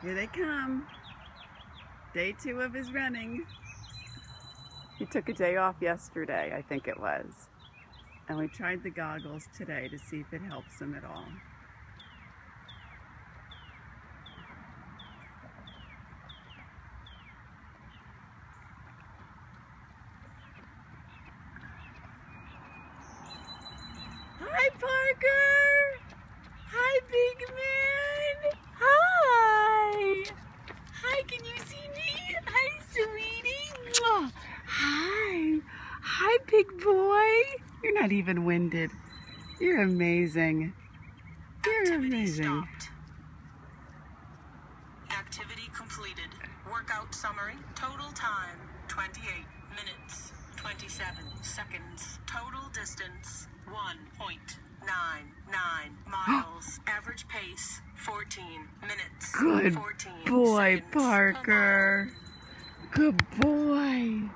Here they come. Day 2 of his running. He took a day off yesterday, I think it was. And we tried the goggles today to see if it helps him at all. Hi, Parker! Hi, big man! Hi! Hi, can you see me? Hi, sweetie! Mwah. Hi! Hi, big boy! You're not even winded. You're amazing. You're amazing. Stopped. Activity completed. Workout summary. Total time, 28 minutes, 27 seconds. Total distance, 1.99 miles. Average pace, 14 minutes. Good 14 boy, seconds. Parker. Good boy.